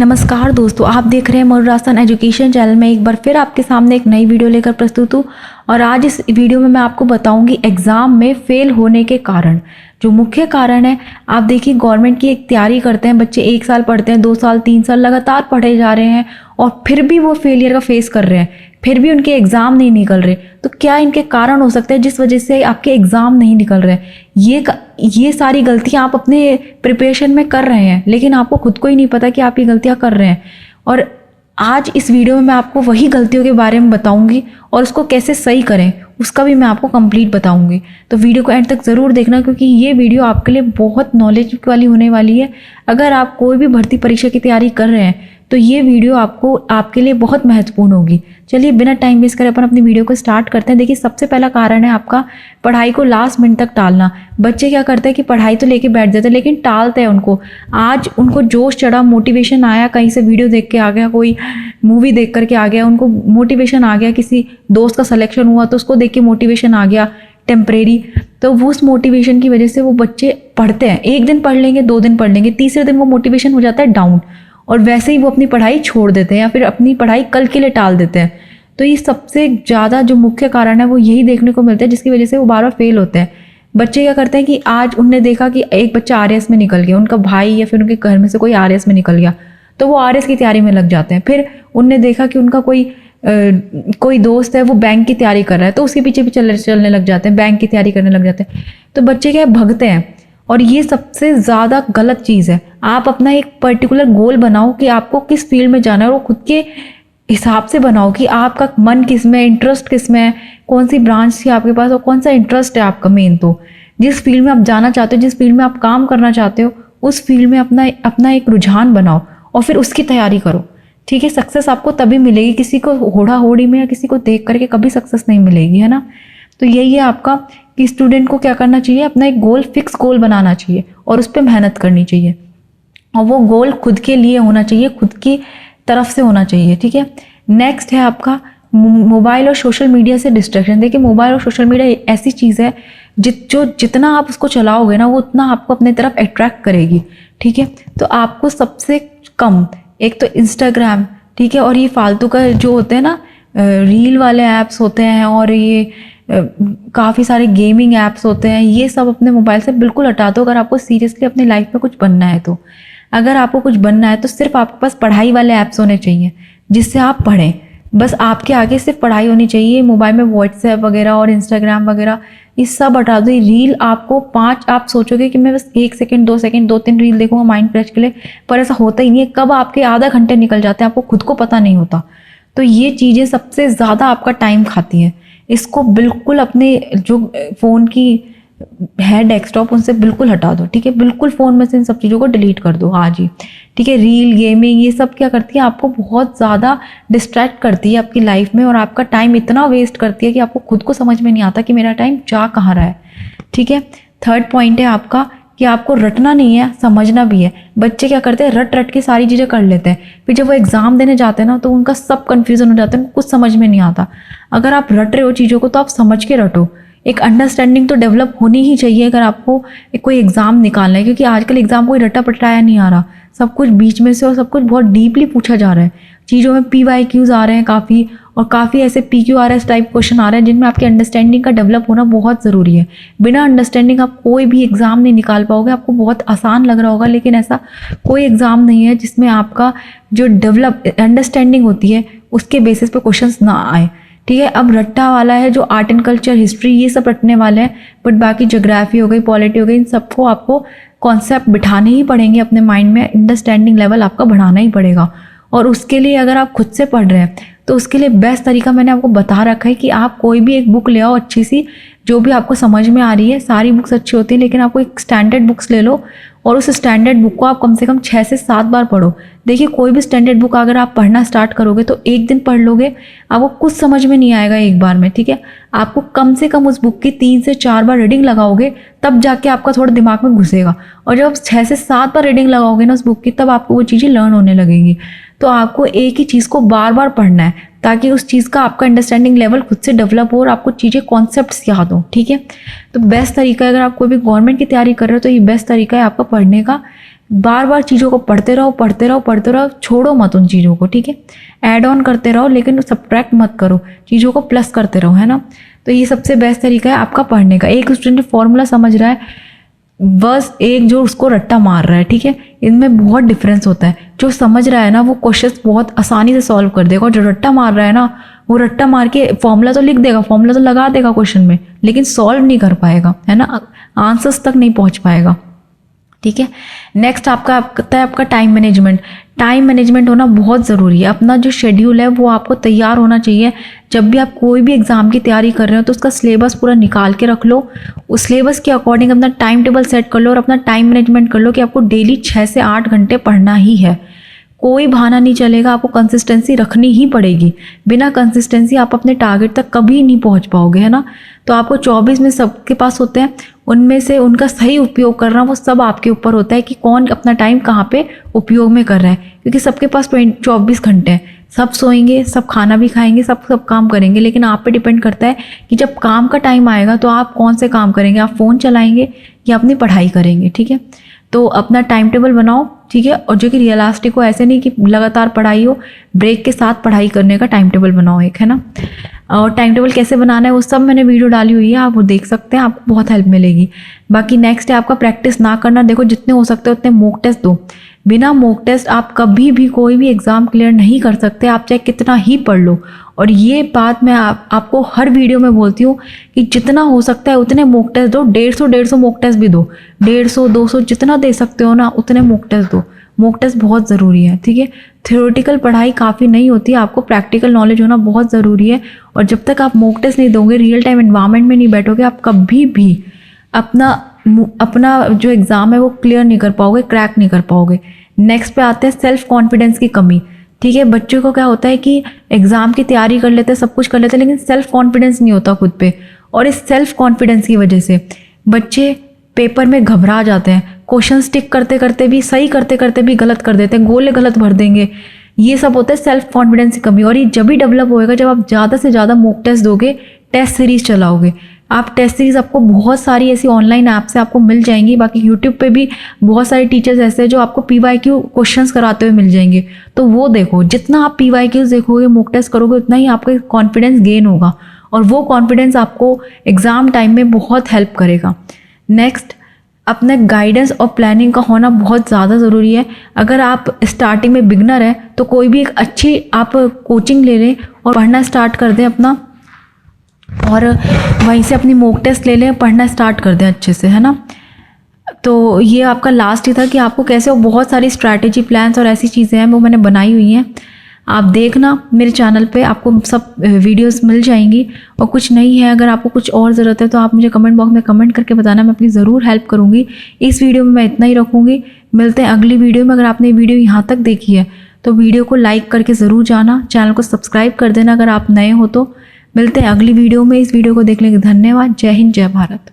नमस्कार दोस्तों, आप देख रहे हैं मयूर राजस्थान एजुकेशन चैनल में एक बार फिर आपके सामने एक नई वीडियो लेकर प्रस्तुत हूँ। और आज इस वीडियो में मैं आपको बताऊंगी एग्ज़ाम में फेल होने के कारण। जो मुख्य कारण है, आप देखिए गवर्नमेंट की एक तैयारी करते हैं बच्चे, 1 साल पढ़ते हैं, 2 साल 3 साल लगातार पढ़े जा रहे हैं और फिर भी वो फेलियर का फेस कर रहे हैं, फिर भी उनके एग्ज़ाम नहीं निकल रहे। तो क्या इनके कारण हो सकते हैं जिस वजह से आपके एग्ज़ाम नहीं निकल रहे? ये सारी गलतियां आप अपने प्रिपरेशन में कर रहे हैं, लेकिन आपको खुद को ही नहीं पता कि आप ये गलतियां कर रहे हैं। और आज इस वीडियो में मैं आपको वही गलतियों के बारे में बताऊंगी और उसको कैसे सही करें उसका भी मैं आपको कंप्लीट बताऊंगी। तो वीडियो को एंड तक ज़रूर देखना, क्योंकि ये वीडियो आपके लिए बहुत नॉलेज वाली होने वाली है। अगर आप कोई भी भर्ती परीक्षा की तैयारी कर रहे हैं तो ये वीडियो आपके लिए बहुत महत्वपूर्ण होगी। चलिए बिना टाइम वेस्ट करे अपन अपनी वीडियो को स्टार्ट करते हैं। देखिए, सबसे पहला कारण है आपका पढ़ाई को लास्ट मिनट तक टालना। बच्चे क्या करते हैं कि पढ़ाई तो लेके बैठ जाते हैं लेकिन टालते हैं उनको। आज उनको जोश चढ़ा, मोटिवेशन आया, कहीं से वीडियो देख के आ गया, कोई मूवी देख करके आ गया, उनको मोटिवेशन आ गया, किसी दोस्त का सिलेक्शन हुआ तो उसको देख के मोटिवेशन आ गया टेम्परेरी। तो वो उस मोटिवेशन की वजह से वो बच्चे पढ़ते हैं। 1 दिन पढ़ लेंगे, 2 दिन पढ़ लेंगे, तीसरे दिन वो मोटिवेशन हो जाता है डाउन और वैसे ही वो अपनी पढ़ाई छोड़ देते हैं या फिर अपनी पढ़ाई कल के लिए टाल देते हैं। तो ये सबसे ज़्यादा जो मुख्य कारण है वो यही देखने को मिलता है, जिसकी वजह से वो बार बार फेल होते हैं। बच्चे क्या करते हैं कि आज उनने देखा कि एक बच्चा आरएस में निकल गया, उनका भाई या फिर उनके घर में से कोई आरएस में निकल गया, तो वो आरएस की तैयारी में लग जाते हैं। फिर उनने देखा कि उनका कोई दोस्त है वो बैंक की तैयारी कर रहा है, तो उसके पीछे भी चलने लग जाते हैं, बैंक की तैयारी करने लग जाते हैं। तो बच्चे क्या भगते हैं और ये सबसे ज़्यादा गलत चीज़ है। आप अपना एक पर्टिकुलर गोल बनाओ कि आपको किस फील्ड में जाना है और वो खुद के हिसाब से बनाओ कि आपका मन किस में, इंटरेस्ट किस में है, कौन सी ब्रांच थी आपके पास और कौन सा इंटरेस्ट है आपका मेन। तो जिस फील्ड में आप जाना चाहते हो, जिस फील्ड में आप काम करना चाहते हो, उस फील्ड में अपना एक रुझान बनाओ और फिर उसकी तैयारी करो। ठीक है, सक्सेस आपको तभी मिलेगी, किसी को होड़ा होड़ी में या किसी को देख करके कभी सक्सेस नहीं मिलेगी, है ना। तो यही है आपका कि स्टूडेंट को क्या करना चाहिए, अपना एक फिक्स गोल बनाना चाहिए और उस पर मेहनत करनी चाहिए। और वो गोल खुद के लिए होना चाहिए, खुद की तरफ से होना चाहिए। ठीक है, नेक्स्ट है आपका मोबाइल और सोशल मीडिया से डिस्ट्रैक्शन। देखिए, मोबाइल और सोशल मीडिया ऐसी चीज़ है जितना आप उसको चलाओगे ना, वो उतना आपको अपने तरफ अट्रैक्ट करेगी। ठीक है, तो आपको सबसे कम एक तो इंस्टाग्राम, ठीक है, और ये फालतू का जो होते हैं ना रील वाले ऐप्स होते हैं और ये काफ़ी सारे गेमिंग ऐप्स होते हैं, ये सब अपने मोबाइल से बिल्कुल हटा दो अगर आपको सीरियसली अपनी लाइफ में कुछ बनना है। तो अगर आपको कुछ बनना है तो सिर्फ आपके पास पढ़ाई वाले ऐप्स होने चाहिए जिससे आप पढ़ें। बस आपके आगे सिर्फ पढ़ाई होनी चाहिए। मोबाइल में व्हाट्सएप वगैरह और इंस्टाग्राम वगैरह ये सब हटा दो। ये रील आपको आप सोचोगे कि मैं बस 1 सेकंड 2 सेकंड 2-3 रील देखूंगा माइंड फ्रेश के लिए, पर ऐसा होता ही नहीं है। कब आपके आधा घंटे निकल जाते हैं आपको खुद को पता नहीं होता। तो ये चीज़ें सबसे ज़्यादा आपका टाइम खाती हैं। इसको बिल्कुल अपने जो फ़ोन की है डेस्कटॉप उनसे बिल्कुल हटा दो। ठीक है, बिल्कुल फ़ोन में से इन सब चीज़ों को डिलीट कर दो आज ही। ठीक है, रील गेमिंग ये सब क्या करती है, आपको बहुत ज़्यादा डिस्ट्रैक्ट करती है आपकी लाइफ में और आपका टाइम इतना वेस्ट करती है कि आपको खुद को समझ में नहीं आता कि मेरा टाइम जा कहाँ रहा है। ठीक है, थर्ड पॉइंट है आपका कि आपको रटना नहीं है, समझना भी है। बच्चे क्या करते हैं, रट के सारी चीज़ें कर लेते हैं, फिर जब वो एग्ज़ाम देने जाते हैं ना तो उनका सब कन्फ्यूज़न हो जाता है, कुछ समझ में नहीं आता। अगर आप रट रहे हो चीज़ों को तो आप समझ के रटो। एक अंडरस्टैंडिंग तो डेवलप होनी ही चाहिए अगर आपको कोई एग्ज़ाम निकालना है, क्योंकि आजकल एग्ज़ाम कोई रटा पटाया नहीं आ रहा, सब कुछ बीच में से और सब कुछ बहुत डीपली पूछा जा रहा है। चीज़ों में PYQs आ रहे हैं काफ़ी, और काफ़ी ऐसे PQRS टाइप क्वेश्चन आ रहे हैं जिनमें आपकी अंडरस्टैंडिंग का डेवलप होना बहुत ज़रूरी है। बिना अंडरस्टैंडिंग आप कोई भी एग्ज़ाम नहीं निकाल पाओगे। आपको बहुत आसान लग रहा होगा लेकिन ऐसा कोई एग्ज़ाम नहीं है जिसमें आपका जो डेवलप अंडरस्टैंडिंग होती है उसके बेसिस पे क्वेश्चंस ना आए। ठीक है, अब रट्टा वाला है जो आर्ट एंड कल्चर, हिस्ट्री, ये सब रटने वाले हैं, बट बाकी ज्योग्राफी हो गई, पॉलिटी हो गई, इन सबको आपको कॉन्सेप्ट बिठाने ही पड़ेंगे अपने माइंड में। अंडरस्टैंडिंग लेवल आपका बढ़ाना ही पड़ेगा। और उसके लिए अगर आप खुद से पढ़ रहे हैं तो उसके लिए बेस्ट तरीका मैंने आपको बता रखा है कि आप कोई भी एक बुक ले आओ अच्छी सी, जो भी आपको समझ में आ रही है। सारी बुक्स अच्छी होती हैं लेकिन आपको एक स्टैंडर्ड बुक्स ले लो और उस स्टैंडर्ड बुक को आप कम से कम 6 से 7 बार पढ़ो। देखिए, कोई भी स्टैंडर्ड बुक अगर आप पढ़ना स्टार्ट करोगे तो 1 दिन पढ़ लोगे, आपको कुछ समझ में नहीं आएगा एक बार में। ठीक है, आपको कम से कम उस बुक की 3 से 4 बार रीडिंग लगाओगे तब जाके आपका थोड़ा दिमाग में घुसेगा। और जब आप 6 से 7 बार रीडिंग लगाओगे ना उस बुक की, तब आपको वो चीज़ें लर्न होने लगेंगी। तो आपको एक ही चीज़ को बार बार पढ़ना है ताकि उस चीज़ का आपका अंडरस्टैंडिंग लेवल खुद से डेवलप हो और आपको चीज़ें कॉन्सेप्ट्स याद हो। ठीक है, तो बेस्ट तरीका है, अगर आप कोई भी गवर्नमेंट की तैयारी कर रहे हो तो ये बेस्ट तरीका है आपका पढ़ने का। बार बार चीज़ों को पढ़ते रहो, छोड़ो मत उन चीज़ों को, ठीक है। ऐड ऑन करते रहो लेकिन सब्ट्रैक्ट मत करो, चीज़ों को प्लस करते रहो, है ना। तो ये सबसे बेस्ट तरीका है आपका पढ़ने का। एक स्टूडेंट फॉर्मूला समझ रहा है, बस एक जो उसको रट्टा मार रहा है, ठीक है, इनमें बहुत डिफरेंस होता है। जो समझ रहा है ना वो क्वेश्चंस बहुत आसानी से सॉल्व कर देगा, और जो रट्टा मार रहा है ना वो रट्टा मार के फॉर्मूला तो लिख देगा, फॉर्मूला तो लगा देगा क्वेश्चन में, लेकिन सॉल्व नहीं कर पाएगा, है ना, आंसर्स तक नहीं पहुंच पाएगा, ठीक है। नेक्स्ट आपका है आपका टाइम मैनेजमेंट। टाइम मैनेजमेंट होना बहुत ज़रूरी है। अपना जो शेड्यूल है वो आपको तैयार होना चाहिए। जब भी आप कोई भी एग्ज़ाम की तैयारी कर रहे हो तो उसका सिलेबस पूरा निकाल के रख लो, उस सिलेबस के अकॉर्डिंग अपना टाइम टेबल सेट कर लो और अपना टाइम मैनेजमेंट कर लो कि आपको डेली 6 से 8 घंटे पढ़ना ही है। कोई बहाना नहीं चलेगा, आपको कंसिस्टेंसी रखनी ही पड़ेगी। बिना कंसिस्टेंसी आप अपने टारगेट तक कभी नहीं पहुंच पाओगे, है ना। तो आपको 24 में सबके पास होते हैं, उनमें से उनका सही उपयोग करना वो सब आपके ऊपर होता है कि कौन अपना टाइम कहाँ पे उपयोग में कर रहा है, क्योंकि सबके पास 24 घंटे हैं। सब सोएंगे, सब खाना भी खाएंगे, सब काम करेंगे, लेकिन आप पे डिपेंड करता है कि जब काम का टाइम आएगा तो आप कौन से काम करेंगे, आप फ़ोन चलाएंगे या अपनी पढ़ाई करेंगे, ठीक है। तो अपना टाइम टेबल बनाओ, ठीक है, और जो कि रियलिस्टिक हो, ऐसे नहीं कि लगातार पढ़ाई हो, ब्रेक के साथ पढ़ाई करने का टाइम टेबल बनाओ एक, है ना। और टाइम टेबल कैसे बनाना है वो सब मैंने वीडियो डाली हुई है, आप वो देख सकते हैं, आपको बहुत हेल्प मिलेगी। बाकी नेक्स्ट है आपका प्रैक्टिस ना करना। देखो जितने हो सकते हैं उतने मॉक टेस्ट दो। बिना मॉक टेस्ट आप कभी भी कोई भी एग्ज़ाम क्लियर नहीं कर सकते, आप चाहे कितना ही पढ़ लो। और ये बात मैं आपको हर वीडियो में बोलती हूँ कि जितना हो सकता है उतने मॉक टेस्ट दो। 150 मॉक टेस्ट भी दो, 150 200 जितना दे सकते हो ना उतने मॉक टेस्ट दो। मॉक टेस्ट बहुत ज़रूरी है, ठीक है। थ्योरेटिकल पढ़ाई काफ़ी नहीं होती, आपको प्रैक्टिकल नॉलेज होना बहुत ज़रूरी है। और जब तक आप मॉक टेस्ट नहीं दोगे, रियल टाइम एनवायरनमेंट में नहीं बैठोगे, आप कभी भी अपना जो एग्ज़ाम है वो क्लियर नहीं कर पाओगे, क्रैक नहीं कर पाओगे। नेक्स्ट पे आते हैं सेल्फ कॉन्फिडेंस की कमी, ठीक है। बच्चों को क्या होता है कि एग्ज़ाम की तैयारी कर लेते हैं, सब कुछ कर लेते हैं, लेकिन सेल्फ कॉन्फिडेंस नहीं होता खुद पे। और इस सेल्फ कॉन्फिडेंस की वजह से बच्चे पेपर में घबरा जाते हैं, क्वेश्चन टिक करते करते भी, सही करते करते भी गलत कर देते हैं, गोले गलत भर देंगे। ये सब होता है सेल्फ कॉन्फिडेंस की कमी। और ये जब भी डेवलप होएगा जब आप ज़्यादा से ज़्यादा मॉक टेस्ट दोगे, टेस्ट सीरीज चलाओगे। आप टेस्ट सीरीज आपको बहुत सारी ऐसी ऑनलाइन ऐप से आपको मिल जाएंगी। बाकी यूट्यूब पे भी बहुत सारे टीचर्स ऐसे हैं जो आपको PYQ क्वेश्चंस कराते हुए मिल जाएंगे, तो वो देखो। जितना आप PYQs देखोगे, मॉक टेस्ट करोगे, उतना ही आपका कॉन्फिडेंस गेन होगा, और वो कॉन्फिडेंस आपको एग्ज़ाम टाइम में बहुत हेल्प करेगा। नेक्स्ट, अपने गाइडेंस और प्लानिंग का होना बहुत ज़्यादा ज़रूरी है। अगर आप स्टार्टिंग में बिगनर है तो कोई भी एक अच्छी आप कोचिंग ले लें और पढ़ना स्टार्ट कर दें अपना, और वहीं से अपनी मॉक टेस्ट ले लें, पढ़ना स्टार्ट कर दें अच्छे से, है ना। तो ये आपका लास्ट ही था कि आपको कैसे, और बहुत सारी स्ट्रैटेजी प्लान्स और ऐसी चीज़ें हैं वो मैंने बनाई हुई हैं, आप देखना मेरे चैनल पे, आपको सब वीडियोस मिल जाएंगी। और कुछ नहीं है, अगर आपको कुछ और ज़रूरत है तो आप मुझे कमेंट बॉक्स में कमेंट करके बताना, मैं अपनी ज़रूर हेल्प करूँगी। इस वीडियो में मैं इतना ही रखूँगी, मिलते हैं अगली वीडियो में। अगर आपने वीडियो यहाँ तक देखी है तो वीडियो को लाइक करके ज़रूर जाना, चैनल को सब्सक्राइब कर देना अगर आप नए हो तो। मिलते हैं अगली वीडियो में। इस वीडियो को देखने के लिए धन्यवाद। जय हिंद, जय भारत।